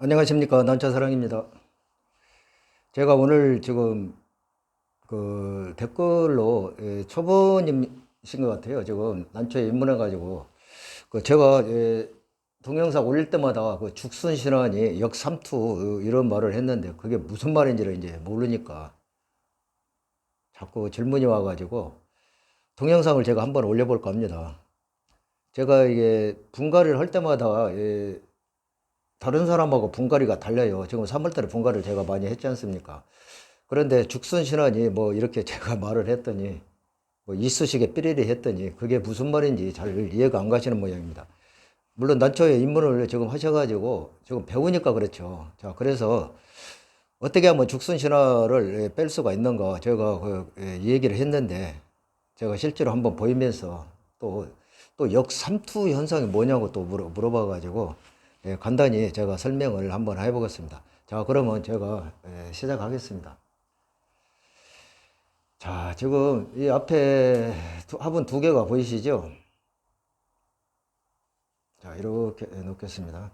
안녕하십니까. 난차사랑입니다. 제가 오늘 지금 댓글로 초보님이신 것 같아요. 지금 난초에 입문해가지고 제가 동영상 올릴 때마다 죽순신안이 역삼투 이런 말을 했는데 그게 무슨 말인지를 이제 모르니까 자꾸 질문이 와가지고 동영상을 제가 한번 올려볼까 합니다. 제가 이게 분갈이를 할 때마다 다른 사람하고 분갈이가 달라요. 지금 3월달에 분갈이를 제가 많이 했지 않습니까? 그런데 죽순신안이 뭐 이렇게 제가 말을 했더니 뭐 이쑤시개 삐리리 했더니 그게 무슨 말인지 잘 이해가 안 가시는 모양입니다. 물론 난초에 입문을 지금 하셔가지고 지금 배우니까 그렇죠. 자, 그래서 어떻게 하면 죽순신화를 뺄 수가 있는가 제가 이 얘기를 했는데 제가 실제로 한번 보이면서 또 역삼투 현상이 뭐냐고 또 물어봐가지고 간단히 제가 설명을 한번 해보겠습니다. 자, 그러면 제가 시작하겠습니다. 자, 지금 이 앞에 화분 두 개가 보이시죠? 자, 이렇게 놓겠습니다.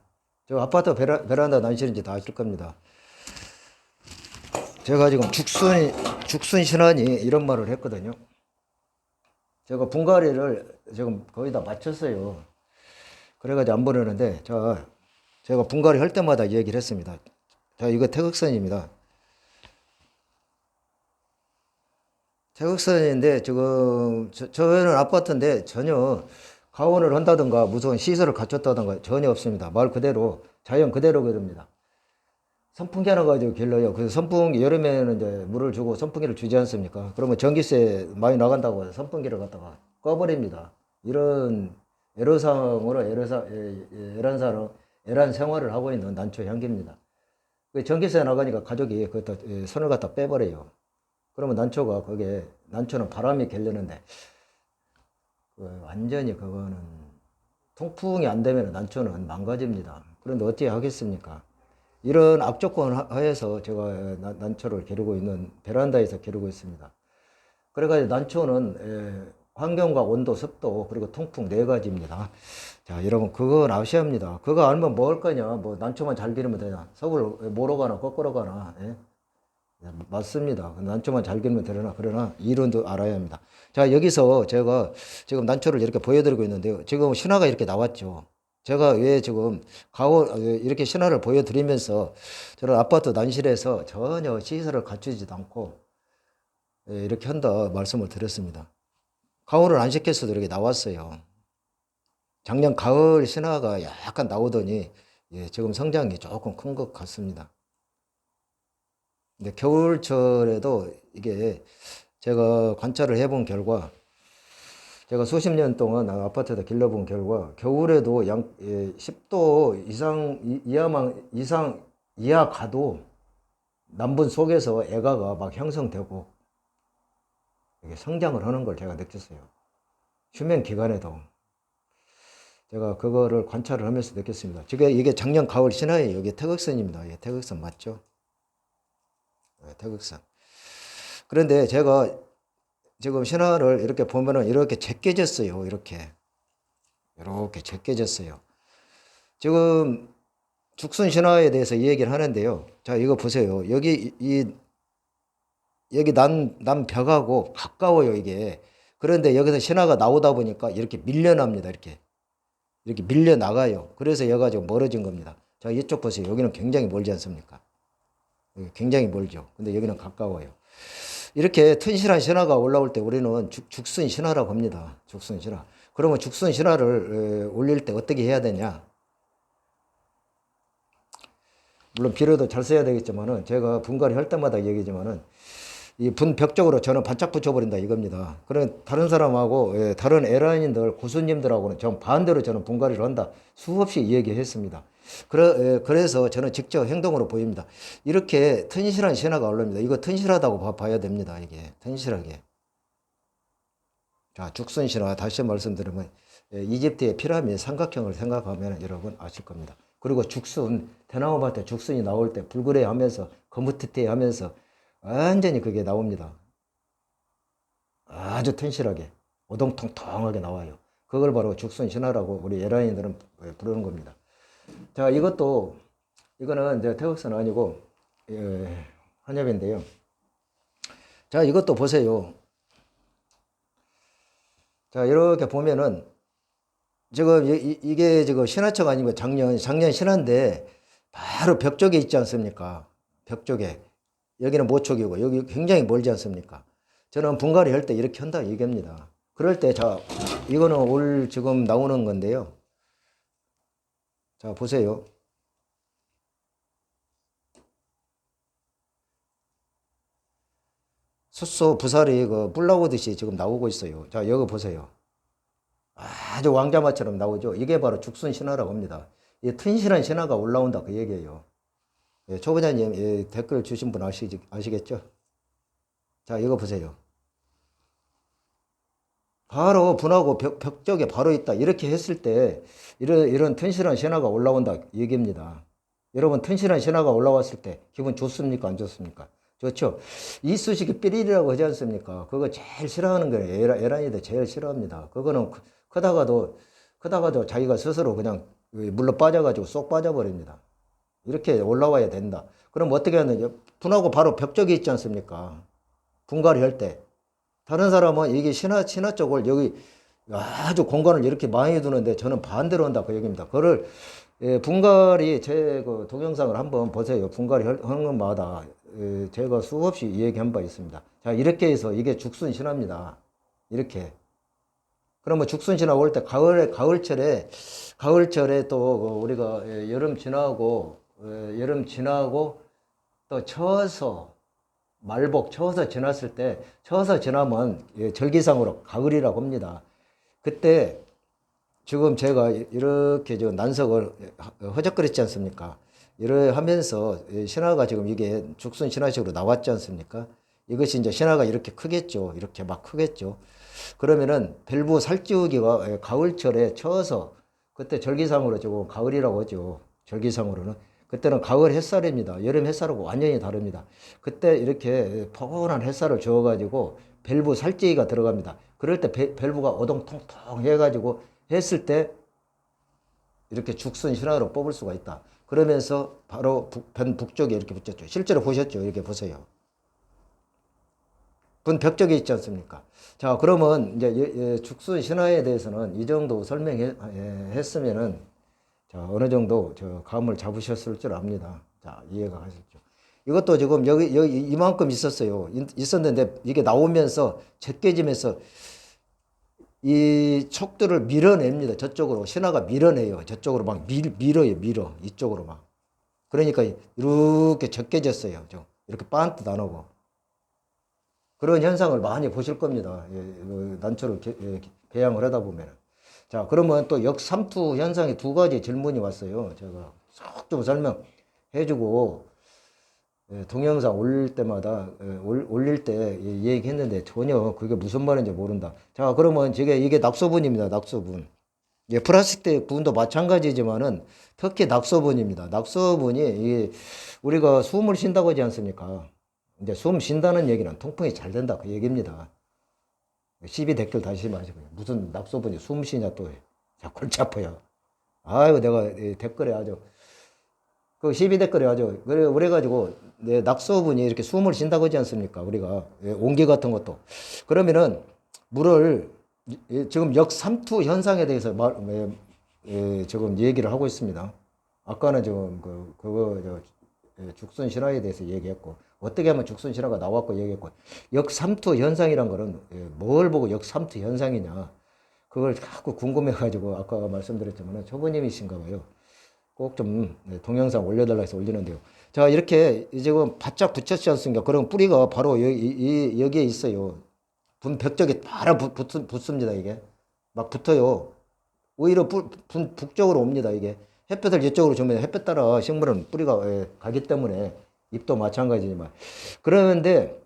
저 아파트 베란다 난실인지 다 아실 겁니다. 제가 지금 죽순 신안이 이런 말을 했거든요. 제가 분갈이를 지금 거의 다 마쳤어요. 그래가지고 안 보내는데, 자, 제가 분갈이 할 때마다 이 얘기를 했습니다. 자, 이거 태극선입니다. 태극선인데, 지금, 저는 아파트인데 전혀 가온을 한다든가 무슨 시설을 갖췄다든가 전혀 없습니다. 말 그대로, 자연 그대로 그럽니다. 선풍기 하나 가지고 길러요. 그래서 선풍기, 여름에는 이제 물을 주고 선풍기를 주지 않습니까? 그러면 전기세 많이 나간다고 해서 선풍기를 갖다가 꺼버립니다. 이런 애로사항으로 애란 생활을 하고 있는 난초 향기입니다. 그 전기세 나가니까 가족이 그것도 손을 갖다 빼버려요. 그러면 난초는 바람이 gel려는데, 완전히 그거는 통풍이 안 되면 난초는 망가집니다. 그런데 어떻게 하겠습니까? 이런 악조건 하에서 제가 난초를 기르고 있는 베란다에서 기르고 있습니다. 그래가지고 난초는 환경과 온도, 습도 그리고 통풍 네 가지입니다. 자, 여러분 그건 아셔야 합니다. 그거 알면 뭐 할 거냐? 뭐 난초만 잘 기르면 되냐? 석을 모로 가나 거꾸로 가나? 예? 맞습니다. 난초만 잘 기르면 되려나? 그러나 이론도 알아야 합니다. 자, 여기서 제가 지금 난초를 이렇게 보여드리고 있는데요. 지금 신화가 이렇게 나왔죠. 제가 왜 지금 이렇게 신화를 보여드리면서 저는 아파트 난실에서 전혀 시설을 갖추지도 않고 이렇게 한다 말씀을 드렸습니다. 가온을 안 시켰어도 이렇게 나왔어요. 작년 가을 신화가 약간 나오더니 지금 성장이 조금 큰 것 같습니다. 근데 겨울철에도 이게 제가 관찰을 해본 결과 제가 수십 년 동안 아파트에다 길러본 결과 겨울에도 10도 이하 가도 남분 속에서 애가가 막 형성되고 이게 성장을 하는 걸 제가 느꼈어요. 휴면 기간에도 제가 그거를 관찰을 하면서 느꼈습니다. 지금 이게 작년 가을 신화예요. 이게 태극선입니다. 이게 태극선 맞죠? 네, 태극선. 그런데 제가 지금 신화를 이렇게 보면은 이렇게 제껴졌어요. 이렇게 제껴졌어요. 지금 죽순 신화에 대해서 이 얘기를 하는데요. 자, 이거 보세요. 여기 난 벽하고 가까워요, 이게. 그런데 여기서 신화가 나오다 보니까 이렇게 밀려납니다. 이렇게 밀려 나가요. 그래서 얘가 좀 멀어진 겁니다. 자, 이쪽 보세요. 여기는 굉장히 멀지 않습니까? 여기 굉장히 멀죠. 근데 여기는 가까워요. 이렇게 튼실한 신화가 올라올 때 우리는 죽순 신화라고 합니다. 죽순 신화. 그러면 죽순 신화를 올릴 때 어떻게 해야 되냐? 물론 비료도 잘 써야 되겠지만은 제가 분갈이 할 때마다 얘기지만은 이 벽적으로 저는 바짝 붙여버린다 이겁니다. 그런 다른 사람하고 다른 에라인들 고수님들하고는 전 반대로 저는 분갈이를 한다 수없이 얘기했습니다. 그래서 저는 직접 행동으로 보입니다. 이렇게 튼실한 신화가 올라옵니다. 이거 튼실하다고 봐야 됩니다. 이게 튼실하게. 자, 죽순 신화 다시 말씀드리면 이집트의 피라미드 삼각형을 생각하면 여러분 아실 겁니다. 그리고 대나무밭에 죽순이 나올 때 불그레 하면서 거무튀튀 하면서 완전히 그게 나옵니다. 아주 튼실하게 오동통통하게 나와요. 그걸 바로 죽순 신화라고 우리 에라인들은 부르는 겁니다. 자, 이것도 이거는 이제 태극선 아니고 한엽인데요. 자, 이것도 보세요. 자, 이렇게 보면은 지금 이게 지금 신화처가 아니고 작년 신화인데 바로 벽 쪽에 있지 않습니까? 벽 쪽에. 여기는 모촉이고 여기 굉장히 멀지 않습니까? 저는 분갈이 할 때 이렇게 한다 얘기합니다. 그럴 때 자, 이거는 올 지금 나오는 건데요. 자, 보세요. 숫소 부살이 그 뿔 나오듯이 지금 나오고 있어요. 자, 여기 보세요. 아주 왕자마처럼 나오죠. 이게 바로 죽순신화라고 합니다. 이 튼실한 신화가 올라온다 그 얘기예요. 예, 초보자님 예, 댓글 주신 분 아시겠죠? 자, 이거 보세요. 바로 분하고 벽 쪽에 바로 있다. 이렇게 했을 때 이런 튼실한 신화가 올라온다 얘기입니다. 여러분 튼실한 신화가 올라왔을 때 기분 좋습니까? 안 좋습니까? 좋죠? 이쑤시개 삐리리라고 하지 않습니까? 그거 제일 싫어하는 거예요. 에란이들 제일 싫어합니다. 그거는 크다가도 자기가 스스로 그냥 물로 빠져가지고 쏙 빠져버립니다. 이렇게 올라와야 된다. 그럼 어떻게 하느냐? 분하고 바로 벽 쪽에 있지 않습니까? 분갈이 할 때. 다른 사람은 이게 신화 쪽을 여기 아주 공간을 이렇게 많이 두는데 저는 반대로 한다 그 얘기입니다. 그거를 분갈이 제 그 동영상을 한번 보세요. 분갈이 하는 것마다 제가 수없이 얘기한 바 있습니다. 자, 이렇게 해서 이게 죽순 신화입니다. 이렇게. 그러면 죽순 신화 올 때 가을철에 또 우리가 여름 지나고 또 쳐서 말복 쳐서 지났을 때 쳐서 지나면 절기상으로 가을이라고 합니다. 그때 지금 제가 이렇게 저 난석을 허적거렸지 않습니까? 이래 하면서 신화가 지금 이게 죽순 신화식으로 나왔지 않습니까? 이것이 이제 신화가 이렇게 크겠죠. 이렇게 막 크겠죠. 그러면은 밸브 살찌우기가 가을철에 쳐서 그때 절기상으로 지금 가을이라고 하죠. 절기상으로는. 그때는 가을 햇살입니다. 여름 햇살하고 완전히 다릅니다. 그때 이렇게 포근한 햇살을 줘가지고 밸브 살찌기가 들어갑니다. 그럴 때 밸브가 오동통통 해가지고 했을 때 이렇게 죽순 신화로 뽑을 수가 있다. 그러면서 바로 북쪽에 이렇게 붙였죠. 실제로 보셨죠? 이렇게 보세요. 벽 쪽에 있지 않습니까? 자, 그러면 이제 죽순 신화에 대해서는 이 정도 설명했으면은 자, 어느 정도 저 감을 잡으셨을 줄 압니다. 자, 이해가 가셨죠? 이것도 지금 여기 이만큼 있었어요. 있었는데 이게 나오면서 제껴지면서 이 촉들을 밀어냅니다. 저쪽으로 신화가 밀어내요. 저쪽으로 막 밀어 이쪽으로 막. 그러니까 이렇게 적게졌어요. 이렇게 반듯 안 오고. 그런 현상을 많이 보실 겁니다. 난초를 배양을 하다 보면. 자, 그러면 또 역삼투 현상에 두 가지 질문이 왔어요. 제가 쏙 좀 설명해주고 동영상 올릴 때마다 올릴 때 얘기했는데 전혀 그게 무슨 말인지 모른다. 자, 그러면 이게 낙소분입니다. 낙소분. 예, 플라스틱 분도 마찬가지지만은 특히 낙소분입니다. 낙소분이 우리가 숨을 쉰다고 하지 않습니까? 이제 숨 쉰다는 얘기는 통풍이 잘 된다 그 얘기입니다. 시비 댓글 다시 마시고요. 무슨 낙소분이 숨 쉬냐 또 자, 골치 아파요. 아이고 내가 댓글에 아주 그 시비 댓글에 아주 그래가지고 낙소분이 이렇게 숨을 쉰다고 하지 않습니까? 우리가 온기 같은 것도 그러면은 물을 지금 역삼투 현상에 대해서 지금 얘기를 하고 있습니다. 아까는 지금 죽순 신화에 대해서 얘기했고 어떻게 하면 죽순 신화가 나왔고 얘기했고 역삼투 현상이란 거는 뭘 보고 역삼투 현상이냐 그걸 자꾸 궁금해가지고 아까 말씀드렸지만 초보님이신가 봐요. 꼭 좀 동영상 올려달라 해서 올리는데요. 자, 이렇게 지금 바짝 붙였지 않습니까? 그럼 뿌리가 바로 여기에 있어요. 벽 쪽에 바로 붙습니다. 이게 막 붙어요. 오히려 북쪽으로 옵니다. 이게 햇볕을 이쪽으로 주면 햇볕 따라 식물은 뿌리가 가기 때문에 잎도 마찬가지지만 그런데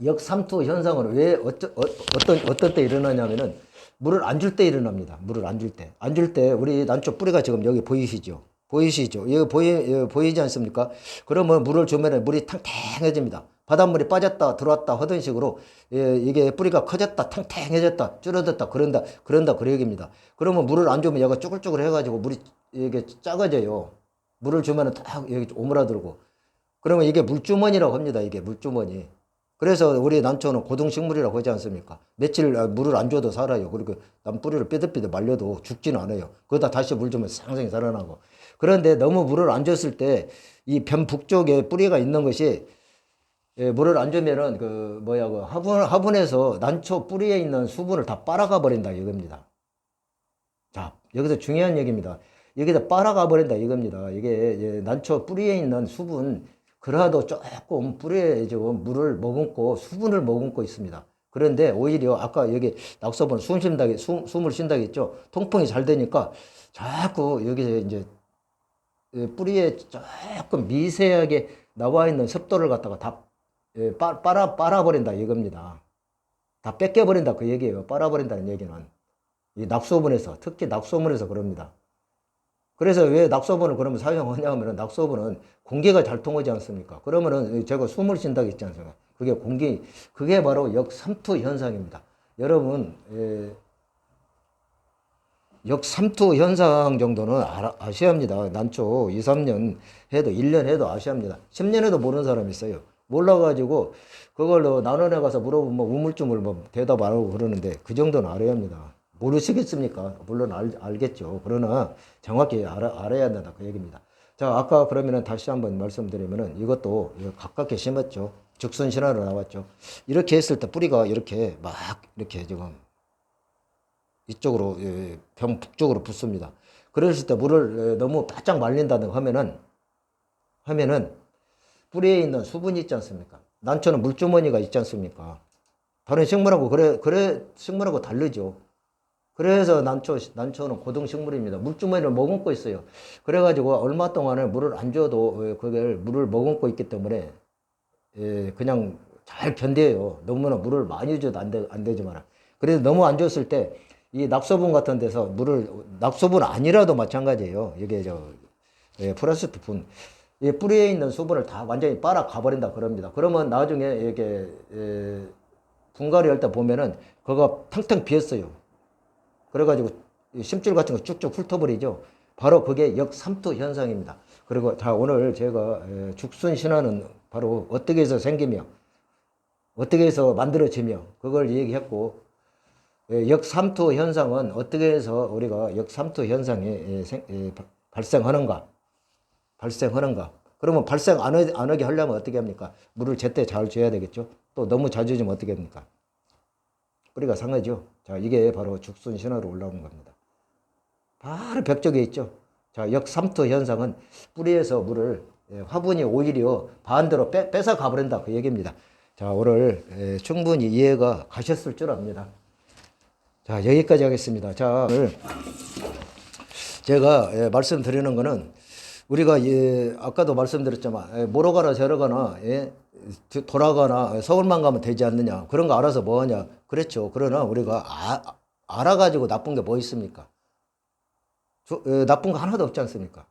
역삼투 현상은 왜 어떤 때 일어나냐면은 물을 안 줄 때 일어납니다. 물을 안 줄 때. 안 줄 때 우리 난초 뿌리가 지금 여기 보이시죠? 여기 보이지 않습니까? 그러면 물을 주면 물이 탱탱해집니다. 바닷물이 빠졌다 들어왔다 하던 식으로 이게 뿌리가 커졌다 탱탱해졌다 줄어들었다 그런다 그 얘기입니다. 그러면 물을 안 주면 얘가 쭈글쭈글 해가지고 물이 이게 작아져요. 물을 주면은 딱 여기 오므라들고. 그러면 이게 물주머니라고 합니다. 이게 물주머니. 그래서 우리 난초는 고등식물이라고 하지 않습니까? 며칠 물을 안 줘도 살아요. 그리고 난뿌리를 삐득삐득 말려도 죽지는 않아요. 거기다 다시 물 주면 상생이 살아나고. 그런데 너무 물을 안 줬을 때 이 변 북쪽에 뿌리가 있는 것이 물을 안 주면은 그 화분에서 난초 뿌리에 있는 수분을 다 빨아가 버린다 이겁니다. 자, 여기서 중요한 얘기입니다. 여기서 빨아가 버린다 이겁니다. 이게 난초 뿌리에 있는 수분, 그래도 조금 뿌리에 지금 물을 머금고 수분을 머금고 있습니다. 그런데 오히려 아까 여기 낙서본 숨을 쉰다고 했죠. 통풍이 잘 되니까 자꾸 여기서 이제 뿌리에 조금 미세하게 나와 있는 습도를 갖다가 다 빨아버린다 이겁니다. 다 뺏겨버린다 그 얘기예요. 빨아버린다는 얘기는. 이 낙소본에서, 특히 낙소본에서 그럽니다. 그래서 왜 낙소본을 그러면 사용하냐 하면 낙소본은 공기가 잘 통하지 않습니까? 그러면은 제가 숨을 쉰다고 했지 않습니까? 그게 바로 역삼투 현상입니다. 여러분, 역삼투 현상 정도는 아셔야 합니다. 난초 2, 3년 해도 1년 해도 아셔야 합니다. 10년 해도 모르는 사람이 있어요. 몰라가지고 그걸로 나눠내 가서 물어보면 뭐 우물쭈물 뭐 대답 안 하고 그러는데 그 정도는 알아야 합니다. 모르시겠습니까? 물론 알겠죠. 그러나 정확히 알아야 된다 그 얘기입니다. 자, 아까 그러면은 다시 한번 말씀드리면은 이것도 가깝게 심었죠. 죽순신화로 나왔죠. 이렇게 했을 때 뿌리가 이렇게 막 이렇게 지금 이쪽으로 병 북쪽으로 붙습니다. 그랬을 때 물을 너무 바짝 말린다든가 하면은 뿌리에 있는 수분이 있지 않습니까? 난초는 물주머니가 있지 않습니까? 다른 식물하고 식물하고 다르죠. 그래서 난초는 고등식물입니다. 물주머니를 머금고 있어요. 그래가지고 얼마 동안을 물을 안 줘도 그걸 물을 머금고 있기 때문에 그냥 잘 견뎌요. 너무나 물을 많이 줘도 안 되지만. 그래서 너무 안 줬을 때 이 낙소분 같은 데서 낙소분 아니라도 마찬가지예요. 이게 플라스틱 분. 이 뿌리에 있는 수분을 다 완전히 빨아 가버린다 그럽니다. 그러면 나중에 이렇게 분갈이 할 때 보면은 그거 텅텅 비었어요. 그래가지고 심줄 같은 거 쭉쭉 훑어버리죠. 바로 그게 역삼투 현상입니다. 그리고 자, 오늘 제가 죽순신화는 바로 어떻게 해서 생기며 어떻게 해서 만들어지며 그걸 얘기했고, 역삼투 현상은 어떻게 해서 우리가 역삼투 현상이 발생하는가. 그러면 발생 안 하게 하려면 어떻게 합니까? 물을 제때 잘 줘야 되겠죠. 또 너무 자주 주면 어떻게 합니까? 뿌리가 상하죠. 자, 이게 바로 죽순신화로 올라오는 겁니다. 바로 벽쪽에 있죠. 자, 역삼투 현상은 뿌리에서 물을 화분이 오히려 반대로 뺏어 가버린다 그 얘기입니다. 자, 오늘 충분히 이해가 가셨을 줄 압니다. 자, 여기까지 하겠습니다. 자, 오늘 제가 말씀드리는 거는 우리가 아까도 말씀드렸지만 뭐로 가나 저러 가나 돌아가나 서울만 가면 되지 않느냐, 그런 거 알아서 뭐 하냐. 그렇죠. 그러나 우리가 알아가지고 나쁜 게 뭐 있습니까? 나쁜 거 하나도 없지 않습니까?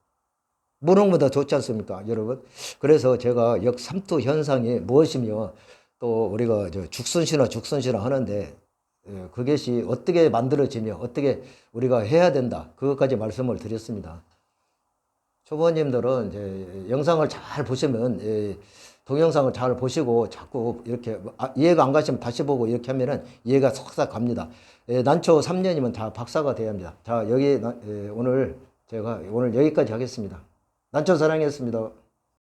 모르는 것보다 좋지 않습니까, 여러분? 그래서 제가 역삼투 현상이 무엇이며 또 우리가 죽순신화 하는데 그것이 어떻게 만들어지며 어떻게 우리가 해야 된다, 그것까지 말씀을 드렸습니다. 초보님들은 이제 영상을 잘 보시면 동영상을 잘 보시고 자꾸 이렇게 이해가 안 가시면 다시 보고 이렇게 하면은 이해가 쏙싹 갑니다. 난초 3년이면 다 박사가 돼야 합니다. 자, 오늘 제가 오늘 여기까지 하겠습니다. 난초 사랑했습니다.